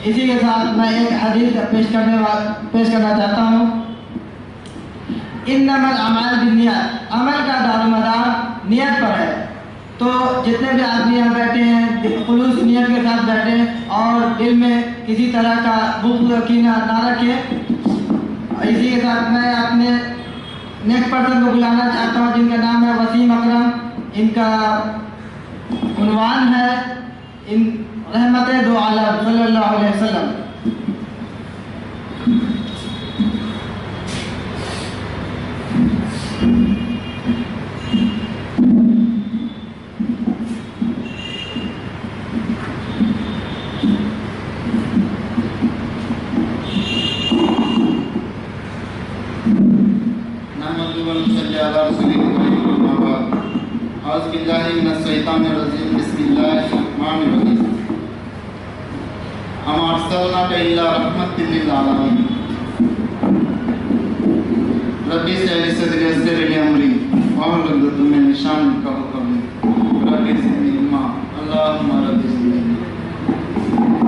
इसी के साथ मैं एक हदीस पेश करना चाहता हूँ। इन्नमल अमाल बिन्नियत, अमल का दारोमदार नियत पर है। तो जितने भी आदमी यहाँ बैठे हैं खुलूस नियत के साथ बैठे और दिल में किसी तरह का बुग़्ज़ कीना ना रखें। इसी के साथ मैं अपने नेक्स्ट पर्सन को बुलाना चाहता हूँ जिनका नाम है वसीम अकरम। इनका उन्वान है इन रहमत दो आलम सल्लल्लाहु अलैहि वसल्लम।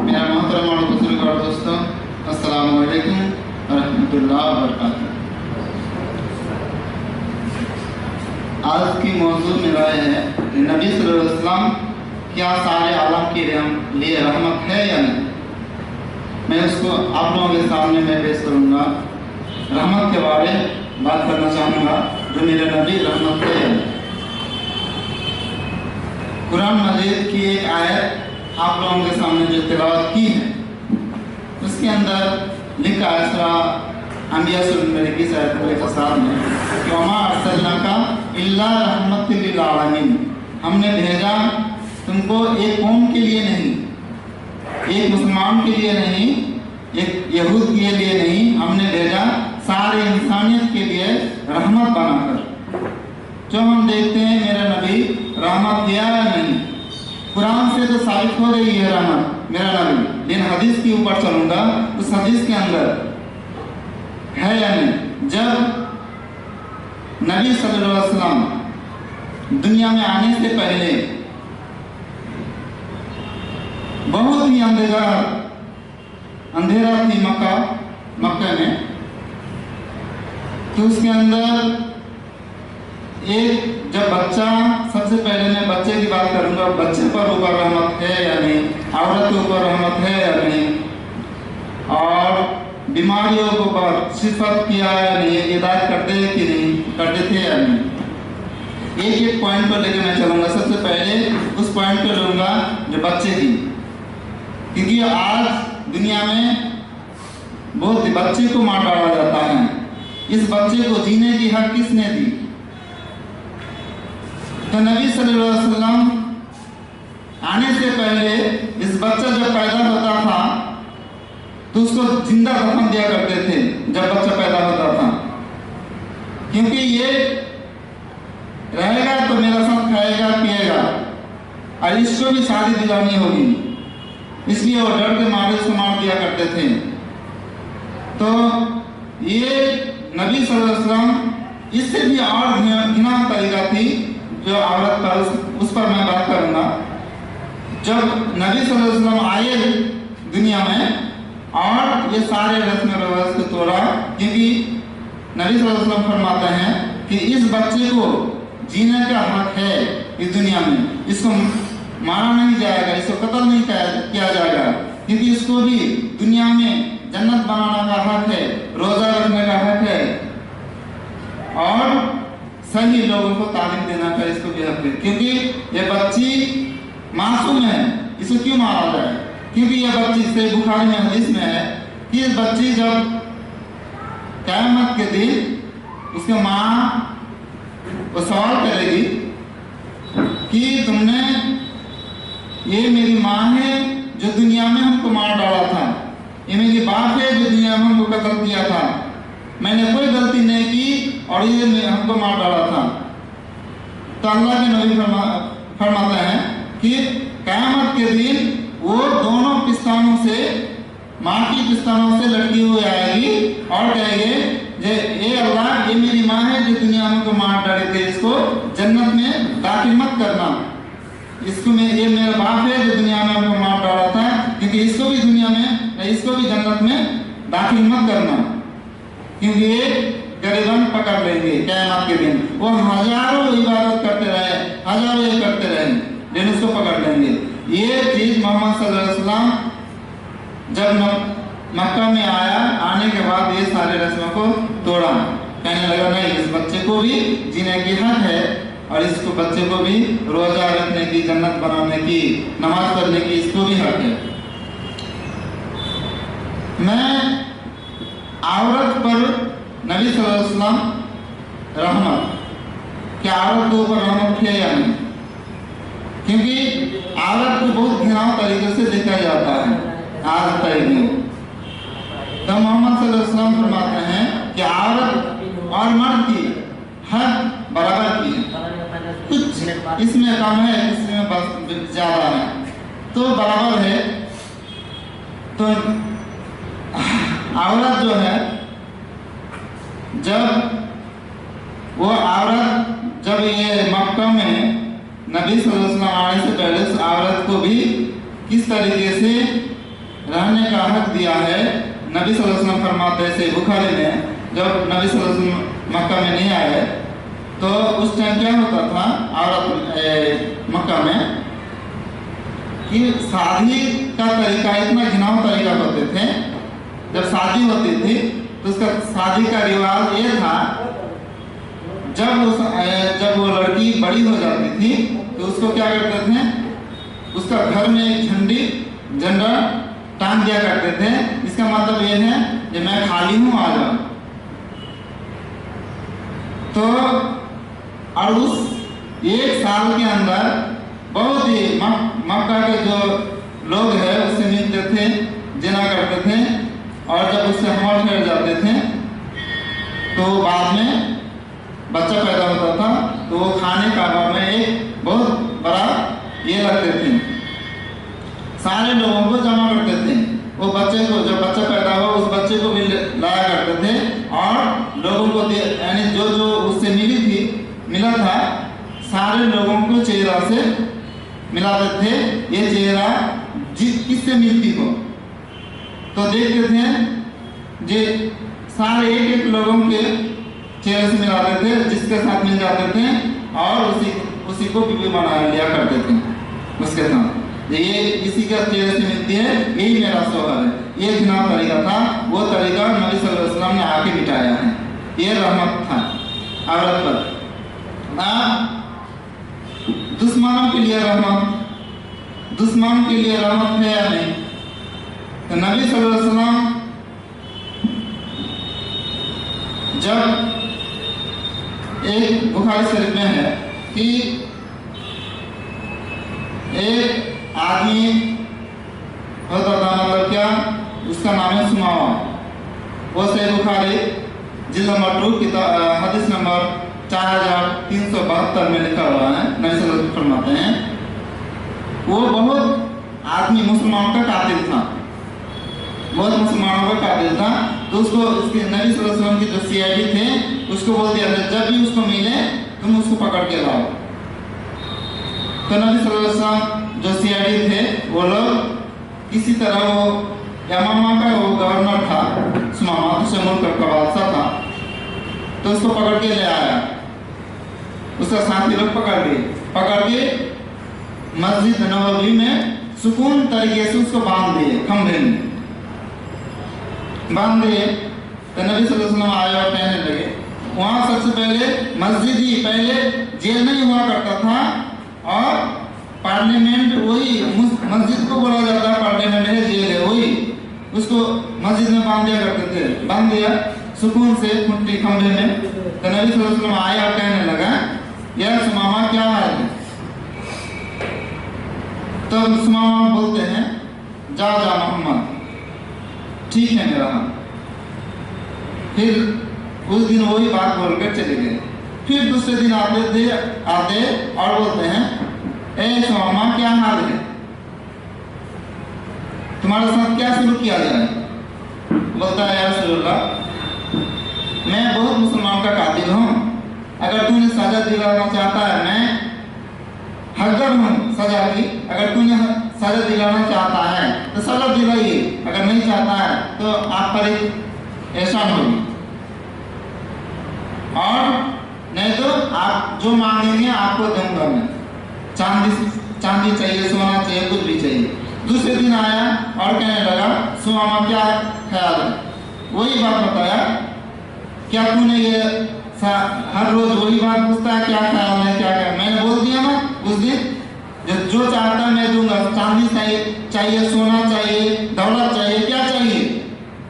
मेरा मोहतरम और बुजुर्ग और दोस्तों, अस्सलाम वालेकुम रहमतुल्लाह व बरकातहू। आज की मौजू मेरा है नबी सल्लल्लाहु अलैहि वसल्लम क्या सारे आलम के लिए रहमत है या नहीं। मैं उसको आप लोगों के सामने मैं पेश करूँगा। रहमत के बारे में बात करना चाहूँगा जो मेरे नबी रहमत है या नहीं। कुरान मजीद की एक आयत आप लोगों के सामने जो तिलावत की है उसके अंदर लिखा है सूरा अंबिया के साथ में कि वमा अर्सलनाका इल्ला रहमतल लिल आलमीन, हमने भेजा तुमको एक कौम के लिए नहीं, एक मुसलमान के लिए नहीं, एक यहूद के लिए नहीं, हमने भेजा सारे इंसानियत के लिए रहमत बनाकर। जो हम देखते हैं मेरा नबी रहमत दिया या नहीं, कुरान से तो साबित हो रही है रहमत मेरा नबी, लेकिन हदीस के ऊपर चलूँगा उस हदीस के अंदर है या नहीं। जब नबी सल्लल्लाहु अलैहि वसल्लम दुनिया में आने से पहले बहुत ही अंधेरा थी मक्का में, तो उसके अंदर एक जब बच्चा, सबसे पहले मैं बच्चे की बात करूंगा, बच्चे पर ऊपर रहमत है या नहीं, औरत के ऊपर रहमत है या नहीं, और बीमारियों के ऊपर सिफत किया या नहीं, हिदायत करते हैं कि नहीं, करते थे या नहीं। एक एक पॉइंट पर लेकर मैं चलूँगा। सबसे पहले उस पॉइंट पर लूँगा जो बच्चे की, क्योंकि आज दुनिया में बहुत बच्चे को मार डाला जाता है। इस बच्चे को जीने की हक किसने दी? तो नबी सल्लल्लाहु अलैहि वसल्लम आने से पहले इस बच्चा जब पैदा होता था तो उसको जिंदा दफन दिया करते थे जब बच्चा पैदा होता था, क्योंकि ये रहेगा तो मेरा साथ खाएगा पिएगा और इसको भी शादी दिलानी होगी, इसलिए वो डर के मारे उसको मार दिया करते थे। तो ये नबी सल्लल्लाहु अलैहि वसल्लम इससे भी और घिना तरीका थी जो औरत पर, उस पर मैं बात करूंगा। जब नबी सल्लल्लाहु अलैहि वसल्लम आए दुनिया में और ये सारे रस्म रिवाज को तोड़ा, क्योंकि नबी सल्लल्लाहु अलैहि वसल्लम फरमाते हैं कि इस बच्चे को जीने का हक है इस दुनिया में, इसको मारा नहीं जाएगा, इसको कत्ल नहीं किया जाएगा, क्योंकि इसको भी दुनिया में जन्नत बनाने का हक है, रोजा रखने का हक है और सही लोगों को तालीम देना का इसको भी हक है। क्योंकि ये बच्ची मासूम है, इसको क्यों मारा जाए? क्योंकि यह बच्ची से बुखारी में हदीस में है कि इस बच्ची जब क़यामत के दिन उसके माँ वो सवाल करेगी कि तुमने, ये मेरी माँ है जो दुनिया में हमको मार डाला था, ये मेरी बाप है जो दुनिया में हमको कत्ल किया था, मैंने कोई गलती नहीं की और ये हमको मार डाला था। तो अल्लाह के नबी फरमाते हैं कि क़यामत के दिन वो दोनों पिस्तानों से, माँ की पिस्तानों से लटकी हुई आएगी और कहेंगे ये अल्लाह, ये मेरी माँ है जो दुनिया में को मार डाले थे, इसको जन्नत में दाखिल मत करना, इसको ये मेरा बाप है जो दुनिया में हमको मार डाला था, क्योंकि इसको भी दुनिया में, इसको भी जन्नत में दाखिल मत करना, क्योंकि ये गरीबन पकड़ लेंगे क़यामत के दिन। वो हजारों इबादत करते रहे, हजारों ये करते रहे, लेकिन उसको पकड़ लेंगे। ये चीज़ मोहम्मद सल्लल्लाहु अलैहि वसल्लम जब मक्का में आया, आने के बाद ये सारे रस्मों को तोड़ा। कहने लगा नहीं, इस बच्चे को भी जीने की हक है और इसको बच्चे को भी रोजा रखने की, जन्नत बनाने की, नमाज पढ़ने की इसको भी हक है। मैं औरत पर नबी सल्लल्लाहु अलैहि वसल्लम रहमत, क्या औरत के ऊपर रहमत है या नहीं? क्योंकि औरत को बहुत घिनाव तरीके से देखा जाता है आज तक। तो मोहम्मद सल्लल्लाहु अलैहि वसल्लम फरमाते हैं कि औरत और मर्द की हक बराबर की है, कुछ इसमें कम है, इसमें बस ज़्यादा है, तो बराबर है। तो औरत जो है, जब ये मक्का में नबी सल्लल्लाहु अलैहि वसल्लम आने से पहले उस औरत को भी किस तरीके से रहने का हक दिया है, नबी सल्लल्लाहु अलैहि वसल्लम फरमाते हैं बुखारी में, जब नबी सल्लल्लाहु अलैहि वसल्लम मक्का में नहीं आए तो उस टाइम क्या होता था औरत मक्का में कि शादी का तरीका इतना घिनाव तरीका होते थे। जब शादी होती थी तो उसका शादी का रिवाज ये था, जब वो लड़की बड़ी हो जाती थी तो उसको क्या करते थे, उसका घर में एक झंडा टांग दिया करते थे। इसका मतलब ये है कि मैं खाली हूँ, आ जाओ। तो और उस एक साल के अंदर बहुत ही मक्का के जो लोग हैं उससे मिलते थे, जिना करते थे, और जब उससे हमल ठहर जाते थे तो बाद में बच्चा पैदा होता था तो वो खाने का में एक बहुत बड़ा ये लगते थे, सारे लोगों को जमा करते थे। वो बच्चे को, जब बच्चा पैदा हुआ उस बच्चे को भी लाया करते थे और लोगों को यानी जो उससे मिला था सारे लोगों को चेहरा से मिलाते थे। ये चेहरा किससे मिलती हो तो देखते थे जे सारे एक लोगों के चेहरे से मिलाते थे, जिसके साथ मिल जाते थे और उसी को बीवी बना लिया करते थे उसके साथ। ये इसी का चेहरे से मिलती है, यही मेरा शौहर है। ये घिनाव तरीका था, वो तरीका नबी सल्लल्लाहु अलैहि वसल्लम ने आके मिटाया है। ये रहमत था औरत पर। दुश्मनों के लिए रहमत, दुश्मन के लिए रहमत है या नहीं? तो नबी सल्लल्लाहु अलैहि वसल्लम जब एक बुखारी शरीफ में है कि एक आदमी होता था, मतलब क्या, उसका नाम है सुमावा। वो सही बुखारी जिल्द नंबर 2 किताब हदीस नंबर 4372 में लिखा हुआ है। नबी सल्लल्लाहु अलैहि वसल्लम फरमाते हैं वो बहुत आदमी मुसलमानों का कातिल था, बहुत मुसलमानों का कातिल था। तो उसको उसके नबी सल्लल्लाहु अलैहि वसल्लम की जो सीआईडी थे उसको बोल दिया था जब भी उसको मिले तुम उसको पकड़ के लाओ। तो नबी सल्लल्लाहु अलैहि वसल्लम जो सीआईडी थे वो लोग किसी तरह, वो यमामा का वो गवर्नर था सुमामा, दूसरे मुल्क का बादशाह था, तो उसको पकड़ के ले आया। उसका साथी लोग पकड़ के मस्जिद नबवी में सुकून तरीके से उसको बांध दिए, खंभे में बांध दिए। तो नबी सल्लल्लाहु अलैहि वसल्लम आए और कहने लगे, वहाँ सबसे पहले मस्जिद ही, पहले जेल नहीं हुआ करता था और पार्लियामेंट वही मस्जिद को बोला जाता है, पार्लियामेंट है, जेल है वही, उसको मस्जिद में बांध दिया करते थे। बांध दिया सुकून से खुंटी खंभे में। तो नबी सल्लल्लाहु अलैहि वसल्लम आया और कहने लगा, यार सुमामा क्या हाल है? तो सुमामा बोलते हैं, जा मोहम्मद, ठीक है मेरा हाल। फिर उस दिन वही बात बोलकर चले गए। फिर दूसरे दिन आते और बोलते हैं, ए सुमामा क्या हाल है, तुम्हारे साथ क्या शुरू किया जाए? बोलता है, यार रसूलल्लाह मैं बहुत मुसलमान का कातिल हूँ, अगर तूने सजा दिलाना चाहता है, मैं हकदार हूँ सजा की, अगर तूने सजा दिलाना चाहता है तो सजा दिलाइए, अगर नहीं चाहता है तो आप पर एक एहसान होगी, और नहीं तो आप जो मांगेंगे आपको दूंगा मैं। चांदी चाहिए, सोना चाहिए, कुछ भी चाहिए। दूसरे दिन आया और कहने लगा, सुमामा क्या ख्याल है? वही बात बताया, क्या तूने ये हर रोज वही बात पूछता है, क्या ख्याल है, क्या ख्याल? मैंने बोल दिया ना उस दिन, जो चाहता है मैं दूंगा। चांदी चाहिए, सोना चाहिए, दौलत चाहिए, क्या चाहिए?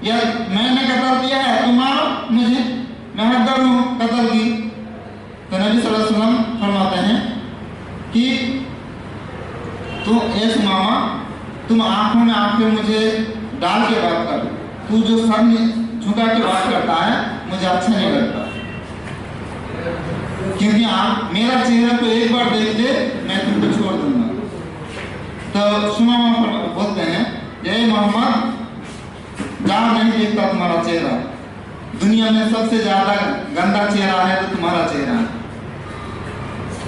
या मैंने कत्ल किया है, तुम मारो मुझे, मैं हकदार हूँ कत्ल की। तो नबी सल्लल्लाहु अलैहि वसल्लम फरमाते हैं कि सुमामा, तुम आंखों में आंखें मुझे डाल के बात कर, तू जो सर झुका के बात करता है मुझे अच्छा नहीं लगता, क्योंकि आप मेरा चेहरा को एक बार देख ले मैं तुमको छोड़ दूंगा। तो सुमामा बोलते हैं, ये मोहम्मद जहाँ नहीं देखता तुम्हारा चेहरा, दुनिया में सबसे ज्यादा गंदा चेहरा है तो तुम्हारा चेहरा है,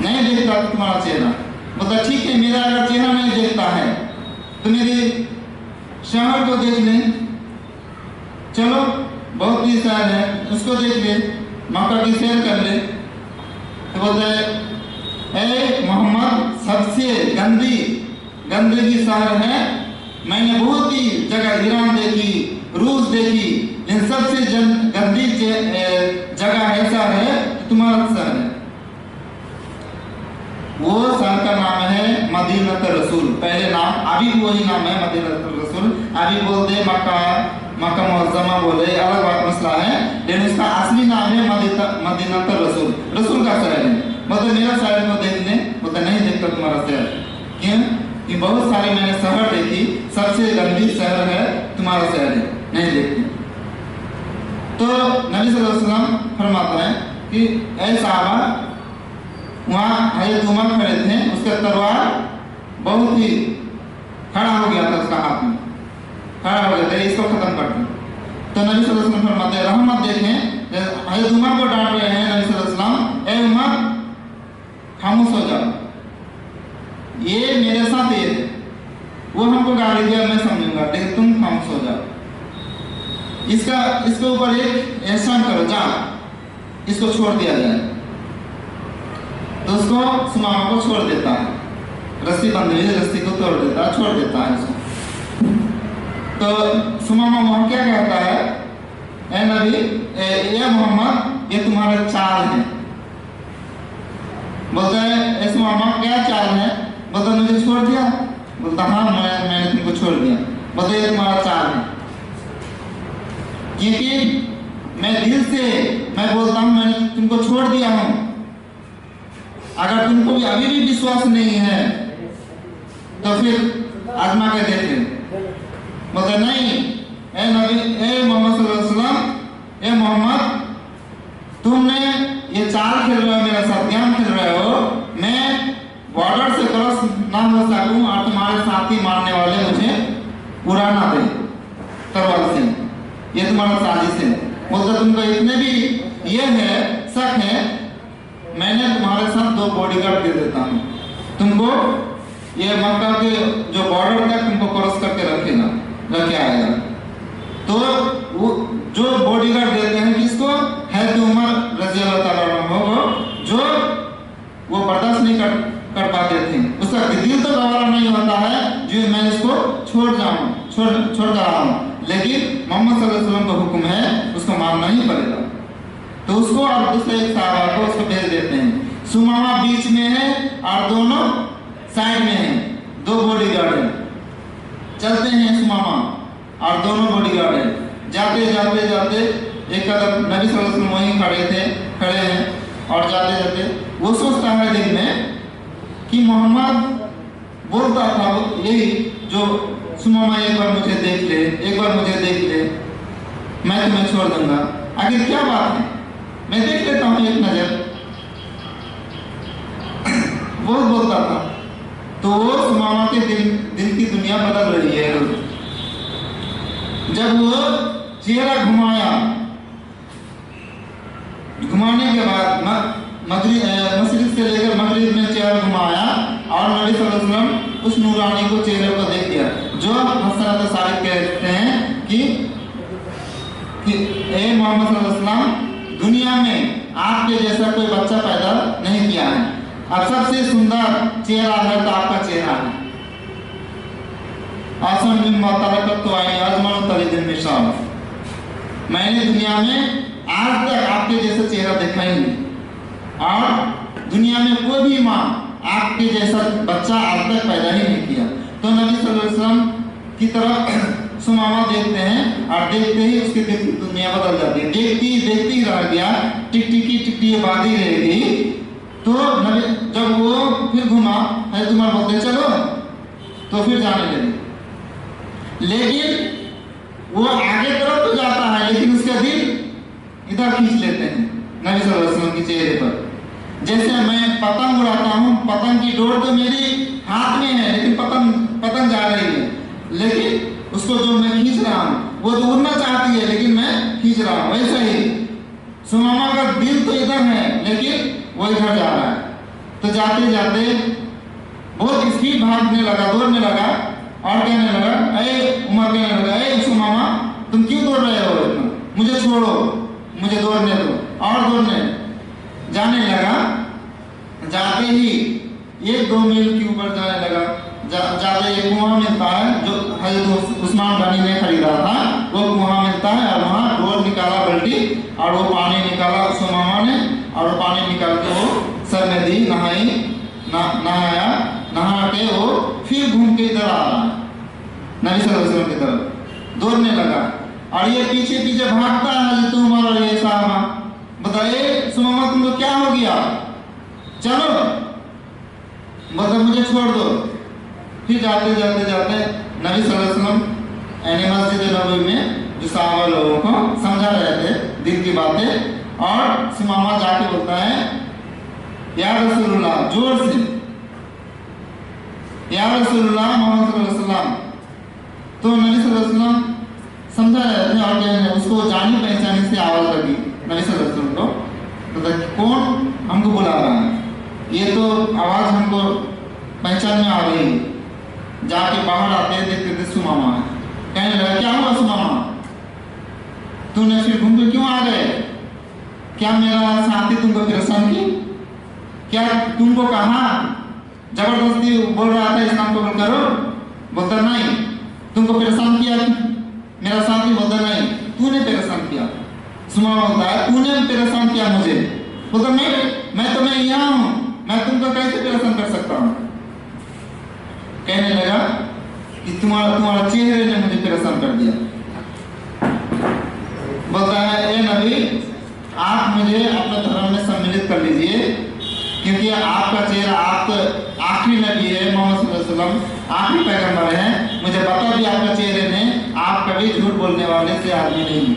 नहीं देखता तो तुम्हारा चेहरा। मतलब ठीक है, मेरा अगर चेहरा नहीं देखता है तो मेरे शहर को देख ले, चलो बहुत ही शहर है उसको देख ले, मक्का की सैर कर ले। तो बोलते हैं, ए मोहम्मद, सबसे गंदगी शहर है, मैंने बहुत ही जगह ईरान देखी, रूस देखी, लेकिन सबसे गंदी जगह ऐसा है तुम्हारा शहर है। वो शहर का नाम है मदीनत रसूल, पहले नाम, अभी भी वही नाम है मदीनत रसूल। अभी बोलते मक्का मुअज़्ज़मा बोले, अलग बात मसला है, लेकिन उसका असली नाम है मदीनत रसूल, रसूल का शहर है। मतलब मेरा शहर को देखने, मतलब नहीं देखता तुम्हारा शहर, क्यों कि बहुत सारे मैंने शहर देखी, सबसे गंदी शहर है तुम्हारा शहर है, नहीं देखती। तो नबी सल्लल्लाहु अलैहि वसल्लम फरमाते हैं कि ऐ सहाबा, वहाँ हज़रत उमर खड़े थे, उसका तलवार बहुत ही खड़ा हो गया था, उसका हाथ में खड़ा हो गया था, इसको खत्म कर दो। तो नबी सल्लल्लाहु अलैहि वसल्लम फरमाते हैं, रहमत देखें, हज़रत उमर को डांट रहे हैं नबी सल्लल्लाहु अलैहि वसल्लम, ए उमर खामोश हो जाओ, ये मेरे साथ ये थे, वो हमको गाली दिया मैं समझूंगा, लेकिन तुम खामोश हो जाओ, इसके ऊपर एक एहसान करो, जा इसको छोड़ दिया जाए। तो उसको सुमामा को छोड़ देता है, रस्सी बंध हुई, रस्सी को तोड़ देता है, छोड़ देता है उसको। तो सुमामा वहाँ क्या कहता है, ए नबी, ये मोहम्मद, ये तुम्हारा चाल है। बोलता है, ए सुमामा क्या चाल है? बोलता मुझे छोड़ दिया? बोलता हाँ, मैंने तुमको छोड़ दिया। बोलता ये तुम्हारा चाल है, क्योंकि मैं दिल से मैं बोलता हूँ मैंने तुमको छोड़ दिया हूँ, अगर तुमको भी अभी भी विश्वास नहीं है तो फिर आजमा के देख ले। मतलब नहीं, ए नबी, ए मोहम्मद सल्लल्लाहु अलैहि वसल्लम, ए मोहम्मद, तुमने ये चाल खेल रहे हो, मेरा साथ गेम खेल रहे हो, मैं बॉर्डर से क्रॉस ना हो सकूं और तुम्हारे साथी मारने वाले मुझे उड़ाना दे तलवार से, ये तुम्हारा साजिश है। मतलब तुमको इतने भी ये है, शक है, मैंने तुम्हारे साथ 2 बॉडीगार्ड दे देता हूँ, तुमको ये मक्का के जो बॉर्डर तक तुमको क्रॉस करके रखे आएगा। तो वो जो बॉडीगार्ड देते हैं किसको, है तो उमर रज़ी अल्लाह ताला अन्हु, जो वो बर्दाश्त नहीं कर पाते थे, उसका दिल तो गवारा नहीं होता है जो मैं इसको छोड़ कर रहा हूँ, लेकिन मोहम्मद सल्लल्लाहु अलैहि वसल्लम का हुक्म है, उसको मानना ही पड़ेगा। तो उसको और दूसरे एक साहबा को उसको भेज देते हैं। सुमामा बीच में है और दोनों साइड में है, 2 बॉडीगार्ड है, चलते हैं सुमामा और दोनों बॉडीगार्ड है, जाते एक कदम नबी सल्लल्लाहु अलैहि वसल्लम वहीं खड़े हैं और जाते वो सोचता है दिल में कि मोहम्मद बोलता था यही, जो सुमामा एक बार मुझे देख ले, मैं तुम्हें छोड़ दूंगा, आखिर क्या बात है, मैं देख लेता हूँ एक नजर, बहुत बोलता था। तो वो सुमामा के दिल की दुनिया बदल रही है। जब वो चेहरा घुमाने के बाद मशरिक से लेकर मगरिब में चेहरा घुमाया और नबी सल्लल्लाहु अलैहि वसल्लम उस नूरानी को चेहरे को मोहम्मद सल्लल्लाहु अलैहि वसल्लम दुनिया में आपके जैसा कोई बच्चा पैदा नहीं किया है। अब सबसे सुंदर चेहरा है तो आपका चेहरा है। आसन बिन मुतरकत तो आई अजमल तरीदिन मिसाल, मैंने दुनिया में आज तक आपके जैसा चेहरा देखा ही नहीं, और दुनिया में कोई भी माँ आपके जैसा बच्चा आज तक पैदा ही नहीं किया। तो नबी सल्लल्लाहु अलैहि वसल्लम की तरफ सुमामा देखते हैं और देखते ही उसकी दुनिया बदल जाती है। देखती ही रह गया, टिकटिकी बादी रह गई। तो नबी जब वो फिर घुमा है तुम्हारे बोलते चलो, तो फिर जाने लगे। लेकिन वो आगे तरफ तो जाता है, लेकिन उसका दिल इधर खींच लेते हैं नबी सल्लल्लाहु अलैहि वसल्लम के चेहरे पर। जैसे मैं पतंग उड़ाता हूँ, पतंग की डोर तो मेरी हाथ में है, लेकिन पतंग जा रही है, लेकिन उसको जो मैं खींच रहा हूँ वो तो उड़ना चाहती है, लेकिन मैं खींच रहा हूँ। वैसे ही सुमामा का दिल तो इधर है, लेकिन वो इधर जा रहा है। तो जाते जाते बहुत स्पीड भागने लगा, दौड़ने लगा, और कहने लगा, ए उमर कहने लगा, ए सुमामा तुम क्यों दौड़ रहे हो इतना, मुझे छोड़ो, मुझे दौड़ने दो। और दौड़ने जाने लगा। जाते ही 1-2 मील के ऊपर जाने लगा। जाते एक कुआं मिलता है जो हजरत उस्मान गनी ने खरीदा था, वो कुआं मिलता है, और वहाँ डोर निकाला बल्टी, और वो पानी निकाला सुमामा ने, और वो पानी निकाल के वो सर में दी, नहाया, नहा के वो फिर घूम के इधर आ रहा नबी सल्लल्लाहु अलैहि वसल्लम की तरफ, दौड़ने लगा। और ये पीछे पीछे भागता है जो तुम और ये साहबा, बताइए सुमामा तुमको क्या हो गया, चलो, मतलब मुझे छोड़ दो। फिर जाते जाते जाते नबी सल्लल्लाहु अलैहि वसल्लम मस्जिद नबवी में जो साहबा लोगों को समझा रहे थे दिल की बातें, और सुमामा जाके बोलता है, या रसूलुल्लाह, जोर से, या रसूलुल्लाह मोहम्मद सल्लल्लाहु अलैहि वसल्लम। तो नबी सल्लल्लाहु अलैहि वसल्लम समझा रहे थे, और उसको जानी पहचानी से आवाज लगी नबी सल्लल्लाहु अलैहि वसल्लम को, तो कौन हमको बुला रहा है, ये तो आवाज हमको पहचान में आ रही है। जाके बाहर आते देखते थे सुमामा है। कहने लगा, क्या हुआ सुमामा, तूने फिर घूम के क्यों आ गए, क्या मेरा साथी तुमको परेशान की, क्या तुमको कहा जबरदस्ती बोल रहा था इस्लाम कबूल करो, बोलता नहीं, तुमको परेशान किया मेरा साथी, बोलता नहीं, तूने परेशान किया। सुमामा बोलता है, तूने परेशान किया मुझे, बोलता नहीं, मैं तो मैं यहाँ हूँ, मैं तुमको कैसे परेशान कर सकता हूँ। कहने लगा कि तुम्हारा चेहरे ने मुझे परेशान कर दिया। बोलता है, ए नबी, आप मुझे अपने धर्म में सम्मिलित कर लीजिए, क्योंकि आपका चेहरा, आप तो आखिरी नबी है मोहम्मद सल्लल्लाहु अलैहि वसल्लम, आखिरी पैगंबर है, मुझे बता दिया आपका चेहरे ने, आप कभी झूठ बोलने वाले से आदमी नहीं।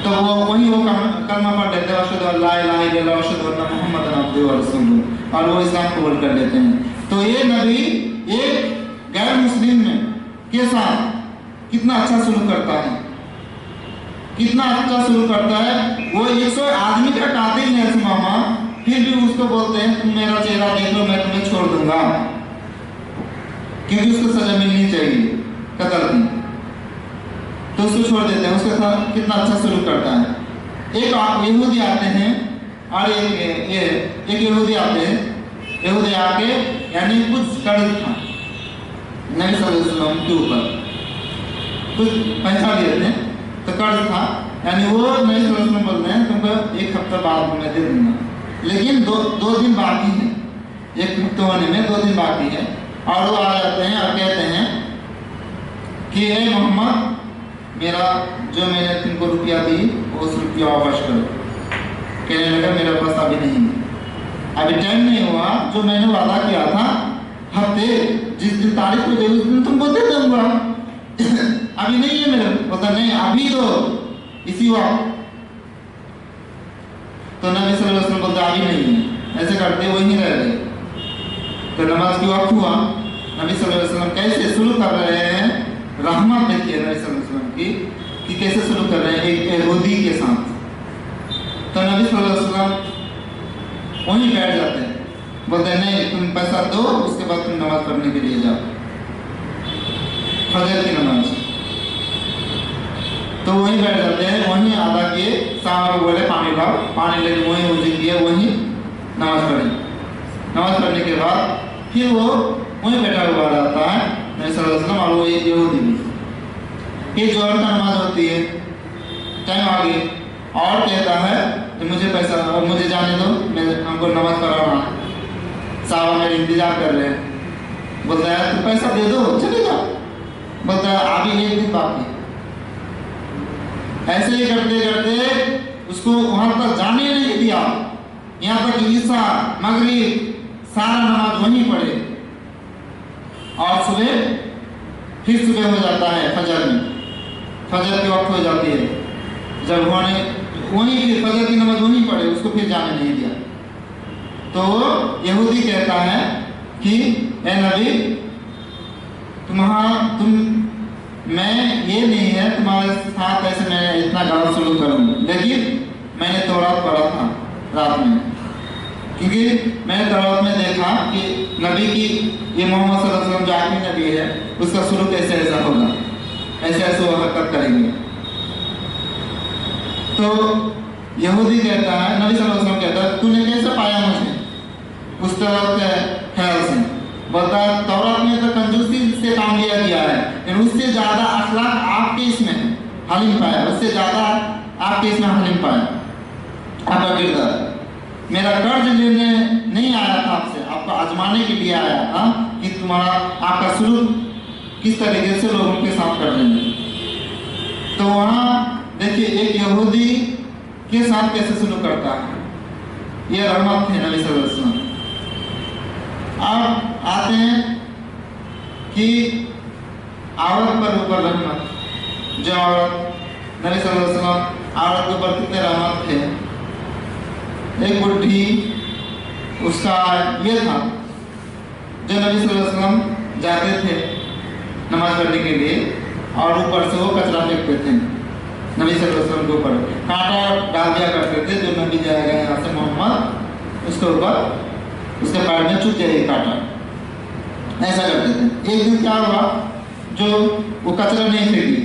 तो वो कलमा पढ़ लेते हैं, अशहदु अल्ला इलाहा इल्लल्लाह व अशहदु अन्ना मुहम्मदन अब्दुहु व रसूलुहु, और वो इस्लाम कबूल कर लेते हैं। तो ये नबी एक गैर मुस्लिम के साथ कितना अच्छा सलूक करता है, कितना अच्छा सलूक करता है। वो 100 आदमी का कातिल है सुमामा, फिर भी उसको बोलते हैं, तुम मेरा चेहरा देख लो, मैं तुम्हें छोड़ दूंगा, क्योंकि उसको सजा मिलनी चाहिए कत्ल की, तो उसको छोड़ देते हैं। उसके साथ कितना अच्छा सलूक करता है। एक यहूदी आते हैं, और एक यहूदी आते हैं, यहूदी आके यानी कुछ कर्ज था नबी सल्लल्लाहु अलैहि वसल्लम के ऊपर, कुछ पैसा दिए थे, तो कर्ज था, यानी वो नबी सल्लल्लाहु अलैहि वसल्लम बोलते हैं, तुमको 1 हफ्ता बाद मैं दे दूंगा, लेकिन दो दिन बाकी है, 1 हफ्ते होने में 2 दिन बाकी है। और वो आ जाते हैं और कहते हैं कि ए मोहम्मद, मेरा जो मैंने तुमको रुपया दी वो उस रुपया वापस करो। कहने लगा, मेरे पास अभी नहीं है, अभी टाइम नहीं हुआ, जो मैंने वादा किया था हफ्ते, जिस दिन तारीख को दे उस दिन तुमको दे दूंगा, अभी नहीं है मेरे, पता नहीं, अभी तो इसी वक्त। तो नबी सल्लल्लाहु अलैहि वसल्लम बोलते अभी नहीं है, ऐसे करते वहीं रह गए। तो नमाज की वक्त हुआ, नबी सल्लल्लाहु अलैहि वसल्लम कैसे शुरू कर रहे हैं, रहमत देखिए नबी सल्लल्लाहु अलैहि वसल्लम की, कि कैसे शुरू कर रहे हैं एक यहूदी के साथ। तो नबी सल्लल्लाहु अलैहि वसल्लम वहीं बैठ जाते हैं, बोलते नहीं, तुम पैसा दो, उसके बाद तुम नमाज पढ़ने के लिए जाओ, फजर की नमाज। तो वहीं बैठ जाते हैं, वहीं साहब को बोले पानी लाओ, पानी लेके वहीं वजू किया, वहीं नमाज पढ़ी। नमाज पढ़ने के बाद फिर वो वहीं बैठा हुआ रहता है नबी सल्लल्लाहु अलैहि वसल्लम, और वो यहूदी भी। फिर जोहर का नमाज होती है, टाइम आ गई, और कहता है कि मुझे पैसा, मुझे जाने दो, मैं हमको नमाज पढ़ाना है, साहब मेरे इंतजार कर रहे हैं। बोलता है तो पैसा दे दो, चले जाओ। बोलता है अभी एक दिन बाकी। ऐसे ही करते करते उसको वहां तक जाने नहीं दिया, यहाँ तक ईसा मगरिब सारा नमाज वहीं पढ़े, और फिर सुबह हो जाता है, फजर में, फजर के वक्त हो जाती है, जब उन्होंने वहीं फिर फजर की नमाज वहीं पढ़े, उसको फिर जाने नहीं दिया। तो यहूदी कहता है कि ए नबी मैं ये नहीं है तुम्हारे साथ ऐसे मैं इतना गलत सलूक करूँगा, लेकिन मैंने तौरात पढ़ा था रात में, क्योंकि मैंने तौरात में देखा कि नबी की, ये मोहम्मद सल्लल्लाहु अलैहि वसल्लम जो आखिरी नबी है, उसका सलूक ऐसे ऐसा होगा, ऐसे ऐसे वो हरकत करेंगे। तो यहूदी कहता है, नबी सल्लल्लाहु अलैहि वसल्लम कहता है तूने कैसे पाया मुझे उस तरह के ख्याल से? बोलता है तौरात में तो कंजूसी से काम लिया गया है, लेकिन उससे ज़्यादा अखलाक आपके इसमें हलीम पाया, उससे ज़्यादा आपके इसमें हलीम पाया, आपका किरदार। मेरा कर्ज लेने नहीं आया था आपसे, आपको आजमाने के लिए आया था कि तुम्हारा आपका सलूक किस तरीके से लोगों के साथ कर लेंगे। तो वहाँ देखिए एक यहूदी के साथ कैसे सलूक करता है, ये रहमत थे नबी सल्लल्लाहु अलैहि वसल्लम। अब आते हैं कि औरत पर ऊपर रहमत, जो औरत नबी सल्लल्लाहु अलैहि वसल्लम औरत के ऊपर कितने रहमत थे। एक बुढ़ी, उसका ये था जो नबी सल्लल्लाहु अलैहि वसल्लम जाते थे नमाज पढ़ने के लिए, और ऊपर से वो कचरा फेंकते थे नबी सल्लल्लाहु अलैहि वसल्लम के ऊपर, कांटा डाल दिया करते थे, जो नबी जाएगा यहाँ से मोहम्मद, उसके ऊपर उसके पैर में चुभ जाएगी कांटा, ऐसा करते थे। एक दिन क्या हुआ, जो वो कचरा नहीं फेंकी,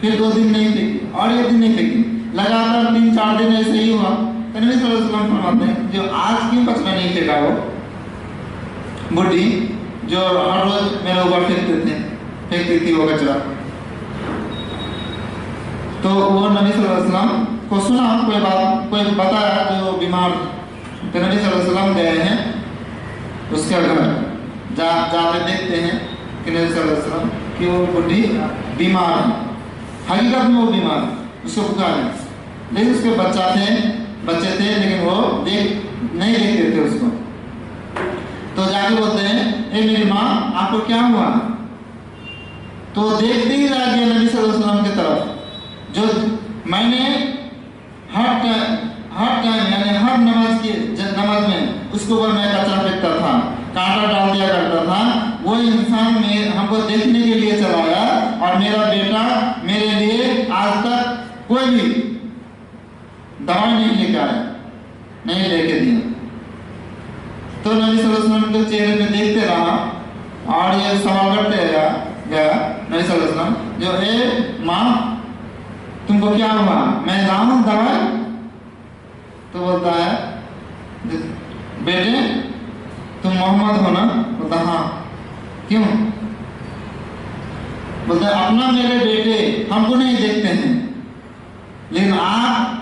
फिर 2 दिन नहीं फेंकी, और 1 दिन नहीं फेंकी, लगातार 3-4 दिन ऐसे ही हुआ। तो नबी सल्लल्लाहु अलैहि वसल्लम फरमाते हैं जो आज क्यों कचरा नहीं फेंका, वो बुढ़ी जो हर रोज मेरे ऊपर फेंकती थी वो कचरा। तो वो नबी सल्लल्लाहु अलैहि वसल्लम को सुना, कोई बताया जो बीमार, तो नबी सल्लल्लाहु अलैहि वसल्लम गए हैं उसके घर, जाते देखते हैं कि नबी सल्लल्लाहु अलैहि वसल्लम कि वो बुढ़ी बीमार है, हकीकत में वो बीमार है, उसको पुकारे, लेकिन उसके बच्चे थे लेकिन वो नहीं देखते थे उसको। तो जाके बोलते हैं ए मेरी माँ आपको क्या हुआ? तो देखते ही रह गया नबी सल्लल्लाहु अलैहि वसल्लम की तरफ, जो मैंने हर टाइम यानी हर नमाज में उसके ऊपर मैं कचरा फेंकता था, कांटा डाल दिया करता था, वो इंसान हमको देखने के लिए चला आया, और मेरा बेटा मेरे लिए आज तक कोई भी दवाई नहीं लेकर आया, नहीं लेके दिया। तो नबी सल्लल्लाहु अलैहि वसल्लम के चेहरे पे देखते रहा, और ये सवाल करते गया नबी सल्लल्लाहु अलैहि वसल्लम जो ए माँ तुमको क्या हुआ, मैं लाऊं दवाई? तो बोलता है बेटे तुम मोहम्मद हो ना? बोलता हाँ। क्यों? बोलता है अपना मेरे बेटे हमको नहीं देखते हैं, लेकिन आप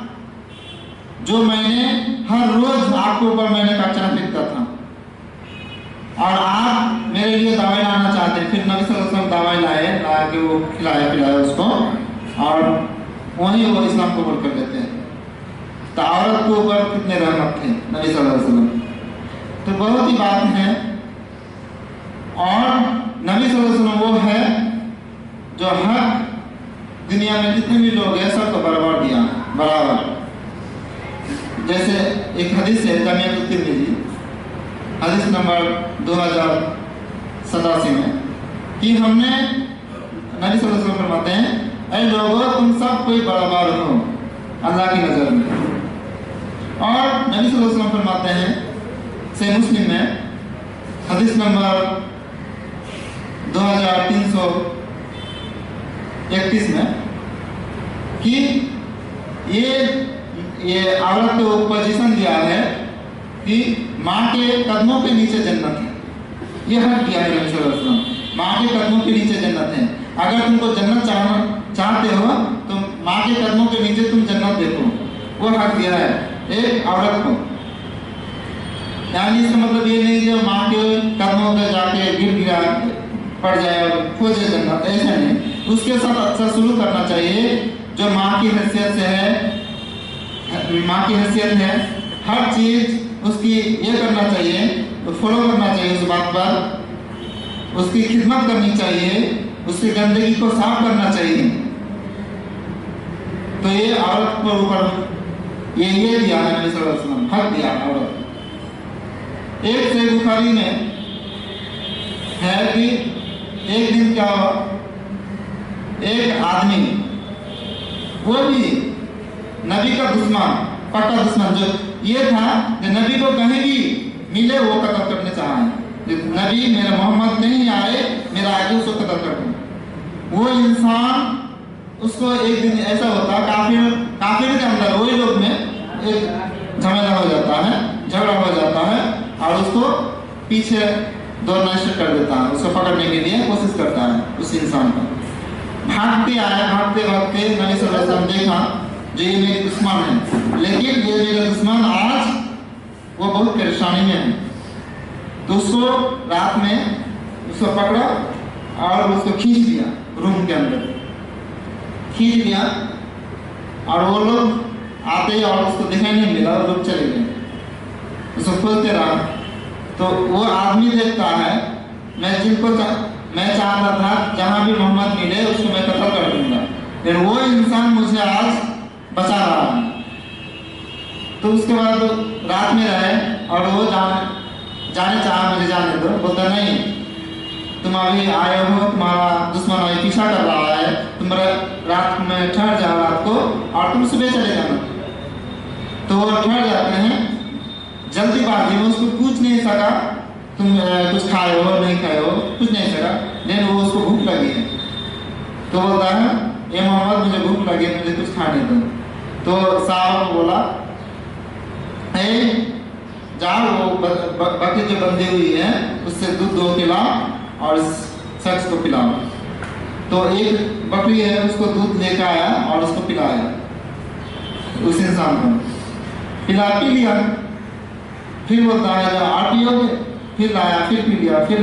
जो मैंने हर रोज आपके ऊपर मैंने कचरा फेंकता था, और आप मेरे लिए दवाई लाना चाहते हैं। फिर नबी सल्लल्लाहु अलैहि वसल्लम दवाई ला के वो खिलाया उसको, और वहीं वो इस्लाम कबूल कर लेते हैं। तो औरत के ऊपर कितने रहमत थे नबी सल्लल्लाहु अलैहि वसल्लम। तो बहुत ही बात है, और नबी सल्लल्लाहु अलैहि वसल्लम वो है जो हर दुनिया में जितने भी लोग हैं सबको बराबर। जैसे एक हदीस है जामिअत तिर्मिज़ी हदीस नंबर 2087 में कि हमने नबी सल्लल्लाहु अलैहि वसल्लम फरमाते हैं ऐ लोगों तुम सब कोई बराबर हो अल्लाह की नज़र में। और नबी सल्लल्लाहु अलैहि वसल्लम फरमाते हैं सही मुस्लिम में हदीस नंबर 2331 में कि ये ये औरत को पोजीशन दिया है कि माँ के कदमों के नीचे जन्नत है। ये हक दिया है नबी सल्लल्लाहु अलैहि वसल्लम, माँ के कदमों के नीचे जन्नत है। अगर तुमको जन्नत चाहते हो तो माँ के कदमों के नीचे तुम जन्नत देखो, वो हक दिया है एक औरत को। यानी इसका मतलब ये नहीं कि माँ के कदमों पे जाके गिरा पड़ जाए और खोजे जन्नत, ऐसा नहीं। उसके साथ अच्छा सलूक करना चाहिए जो माँ की हैसियत से है, माँ की हैसियत है। हर चीज़ उसकी ये करना चाहिए, फॉलो करना चाहिए उस बात पर, उसकी खिदमत करनी चाहिए, उसकी गंदगी को साफ करना चाहिए। तो ये औरत के ऊपर ये दिया है नबी सल्लल्लाहु अलैहि वसल्लम, हक दिया औरत। एक सही बुखारी में है कि एक दिन क्या हुआ, एक आदमी, वो भी नबी का दुश्मन, पक्का दुश्मन, जो ये था कि नबी को कहीं भी मिले वो कत्ल करने चाहे। नबी मेरा मोहम्मद कहीं आए मेरा आगे उसको कत्ल कर दूं। वो इंसान, उसको एक दिन ऐसा होता, काफिर के अंदर वही लोग में एक झमेला हो जाता है, झगड़ा हो जाता है और उसको पीछे दौड़ना स्टार्ट कर देता है, उसको पकड़ने के लिए कोशिश करता है उस इंसान को। भागते आए, भागते भागते नबी सल्लल्लाहु अलैहि वसल्लम देखा जो ये मेरे दुश्मन है, लेकिन ये मेरा दुश्मन आज वो बहुत परेशानी में है। तो उसको रात में उसको पकड़ा और उसको खींच लिया, रूम के अंदर खींच लिया और वो लोग आते और उसको दिखाई नहीं मिला, वो लोग चले गए। उसको खोजते रहा तो वो आदमी देखता है, मैं चाहता था जहाँ भी मोहम्मद मिले उसको मैं कत्ल कर दूंगा, लेकिन वो इंसान मुझे आज बचा रहा है। तो उसके बाद रात में रहे और वो जाने चाहा, मुझे जाने दो, बोलता नहीं, तुम अभी आए हो, तुम्हारा दुश्मन अभी पीछा कर रहा है, तुम रात में ठहर जाओ रात को और तुम सुबह चले जाना। तो वो ठहर जाते हैं, जल्दीबाजी में उसको पूछ नहीं सका तुम कुछ खाए हो नहीं खाए हो, कुछ नहीं सका, लेकिन वो उसको भूख लगी है। तो बोलता है ये मोहम्मद मुझे भूख लगी है, मुझे कुछ खाने दो। तो साहब को बोला जाओ वो बकरी जो बंधी हुई है उससे दूध दो पिलाओ और इस शख्स को पिलाओ। तो एक बकरी है उसको दूध लेकर आया और उसको पिलाया, उस इंसान को पी लिया। फिर बोलता है आप पियोगे, फिर लाया, फिर पी लिया, फिर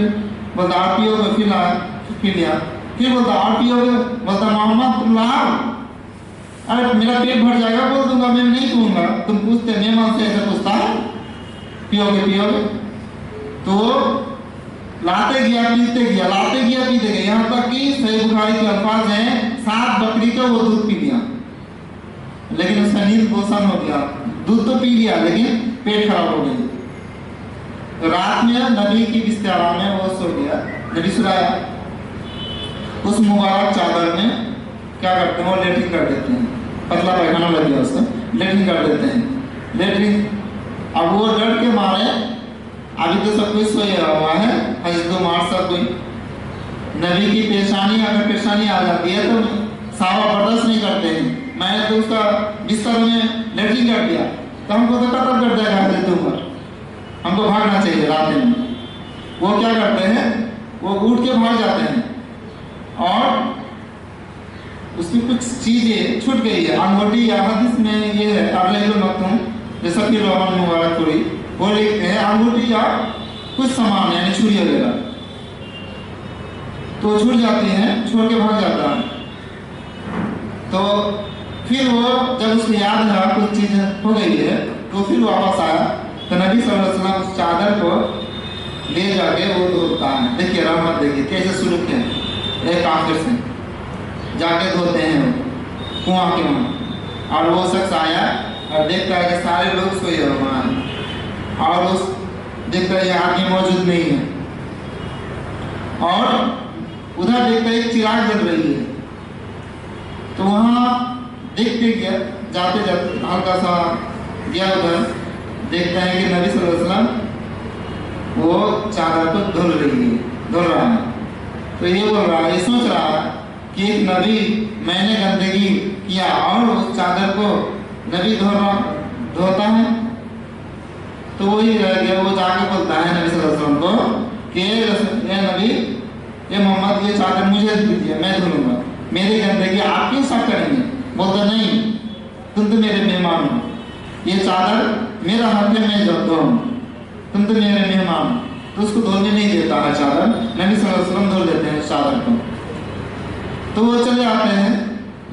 बोलता आप पियोगे, फिर लाया, फिर पी लिया, फिर बोलता आप पियोगे, बोलता मोहम्मद तुम लाओ, अरे मेरा पेट भर जाएगा, बोल दूंगा मैं नहीं पीऊंगा, तुम पूछते मेहमान से ऐसा पूछता है पियोगे पियोगे। तो लाते गया पीते गया, लाते गया पीते गया, यहाँ तक कि सही बुखारी के अल्फाज हैं 7 बकरी का वो दूध पी लिया, लेकिन उसका नींद पोषण हो गया, दूध तो पी लिया लेकिन पेट खराब हो गई। तो रात में नबी की बिस्तर में वो सो गया, नबी सुलाया, उस मुबारक चादर में क्या करते हैं वो लेटरिन कर देते हैं, पतला पैखाना लग गया उसका, लेटरिन कर देते हैं, लेटरिन। अब वो डर के मारे, अभी तो सब कुछ सोया हुआ है, हजदो मार सब कोई, नबी की परेशानी अगर परेशानी आ जाती है तो साहबा बर्दाश्त नहीं करते हैं। मैंने तो उसका बिस्तर में लेटरिन कर दिया तो हमको तो कत्ल कर देगा हजरत उमर, हमको भागना चाहिए रात में। वो क्या करते हैं, वो उठ के भाग जाते हैं और उसकी कुछ चीजें छूट गई है, अंगूठी या हदीस में ये है जैसा कि रोहन मुबारकपुरी वो लिखते हैं अंगूठी या कुछ सामान यानी छुरी वगैरह तो छूट जाती हैं, छोड़ के भाग जाता है। तो फिर वो जब उसको याद है कुछ चीज हो गई है तो फिर वापस आया तो नबी सल्लल्लाहु अलैहि वसल्लम उस चादर को ले जाके वो धोता है। देखिए रहमत, देखिए कैसे सुलूक है, एक काफिर से जाके धोते हैं कुआं के वहाँ। और वो शख्स आया और देखता है कि सारे लोग सोए हुए हैं और उस देखता है आदमी मौजूद नहीं है और उधर देखता है एक चिराग जल रही है। तो वहाँ देखते गया, जाते जाते हल्का सा गया उधर, देखता है कि नबी सल्लल्लाहु अलैहि वसल्लम वो चादर को धुल रहा है। तो ये बोल रहा है, ये सोच रहा है कि एक नबी मैंने गंदगी किया और उस चादर को नबी धोता है तो वही रह गया। वो जाके बोलता है नबी सल्लल्लाहु अलैहि वसल्लम को कि ये नबी, ये मोहम्मद, ये चादर मुझे दीजिए, मैं धो लूँगा, मेरे गंदगी आप क्यों साफ करेंगे? बोलता नहीं, तुम तो मेरे मेहमान हो, ये चादर मेरा हक है, मैं धोता हूँ, तुम तो मेरे मेहमान हो। तो उसको धोने नहीं देता है चादर, नबी सल्लल्लाहु अलैहि वसल्लम धो लेते हैं चादर को। तो वो चले आते हैं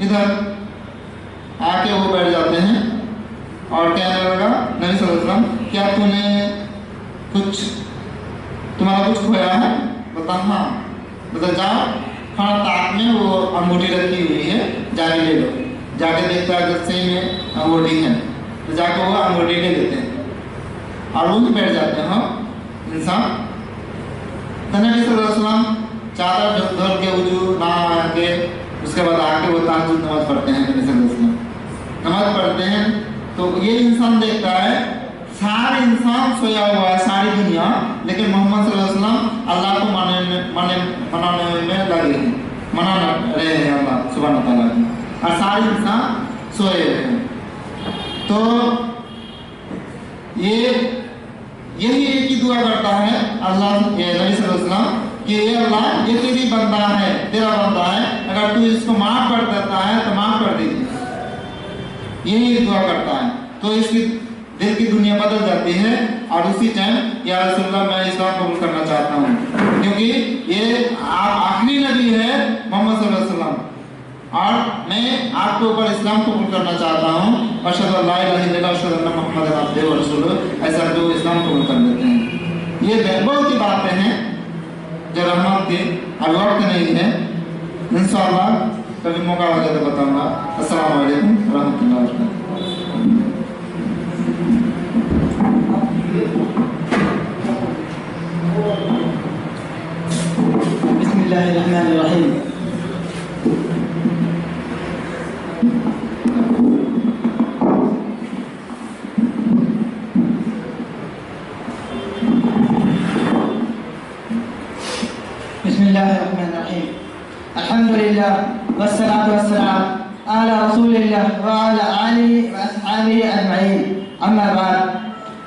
इधर, आके वो बैठ जाते हैं और कहने लगा नबी सल्लल्लाहु अलैहि वसल्लम, क्या तूने तुम्हारा कुछ खोया है? बता हाँ। बता जाओ, हाँ ताक में वो अंगूठी रखी हुई है, जाके ले लो। जाके देखता है अगर सही में अंगूठी है तो जाके वो अंगूठी ले लेते हैं और वो भी बैठ जाते हैं इंसान। तो नबी सल्लल्लाहु अलैहि वसल्लम चादर धो के वुजू नहा के उसके बाद आके वो तहज्जुद नमाज पढ़ते हैं। नबी सल्लल्लाहु अलैहि वसल्लम नमाज पढ़ते हैं तो ये इंसान देखता है सारे इंसान सोया हुआ है, सारी दुनिया, लेकिन मोहम्मद सल्लल्लाहु अलैहि वसल्लम अल्लाह को मनाने में लगे हैं, मना रहे हैं अल्लाह सुब्हान तआला की, और सारे इंसान सोए हुए हैं। तो यही एक ही दुआ करता है अल्लाह, ये नबी सल्लल्लाहु अलैहि वसल्लम, कि ये अल्लाह, ये तेरी बंदा है, तेरा बंदा है, अगर तू इसको माफ कर देता है तो माफ कर दीजिए। यही दुआ करता है तो इसकी दिल की दुनिया बदल जाती है और उसी टाइम या रसूलुल्लाह मैं इस्लाम कबूल करना चाहता हूँ, क्योंकि ये आखिरी नबी है मोहम्मद सल्लल्लाहु अलैहि वसल्लम और मैं आपके ऊपर इस्लाम कबूल करना चाहता हूँ। अशहदु अल्ला इलाहा इल्लल्लाह अशहदु अन्ना मुहम्मदन अब्दुहु व रसूलुहु, ऐसा जो इस्लाम कबूल कर लेते हैं। ये बहुत ही बातें हैं जो रहमत की, अब वक्त नहीं है, इंशाअल्लाह कभी मौका लगे तो बताऊंगा। अस्सलाम वालेकुम रहमतुल्लाहि व बरकातहू। बिस्मिल्लाहिर्रहमानिर्रहीम। बिस्मिल्लाहिर्रहमानिर्रहीम। अल्हम्दुलिल्लाह वस्सलातु वस्सलाम अला रसूलिल्लाह व अला आलिहि व अस्हाबिहि अजमईन। अम्मा बाद,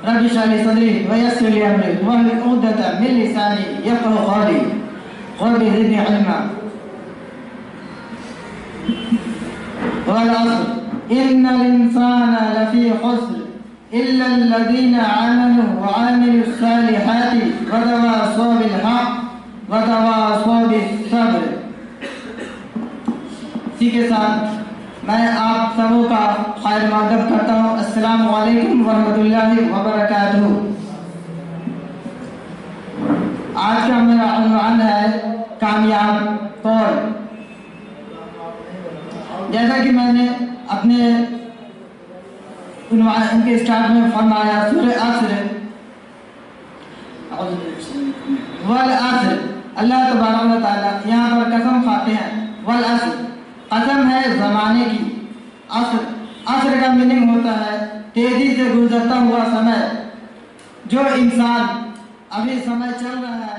रब्बि इश्रह ली सदरी व यस्सिर ली अमरी वहलुल उक़दतम मिन लिसानी यफ़क़हू क़ौली रब्बि ज़िदनी इल्मा। वल अस्र इन्नल इंसाना लफ़ी ख़ुस्र इल्लल्लज़ीना आमनू व आमिलुस सालिहाति व तवासौ बिल हक़ व तवासौ बिस सब्र। इसी के साथ मैं आप सबों का खैर मक़दम करता हूँ। अस्सलामु अलैकुम वरहमतुल्लाहि वबरकातुहू। आज का मेरा उन्वान है कामयाब कौल। जैसा कि मैंने अपने उनके स्टार्ट में फरमाया, सूरह अस्र वल अस्र, अल्लाह तबारक व तआला यहाँ पर कसम खाते हैं। वल अस्र, कसम है ज़माने की। अस्र का मीनिंग होता है तेजी से गुजरता हुआ समय। जो इंसान, अभी समय चल रहा है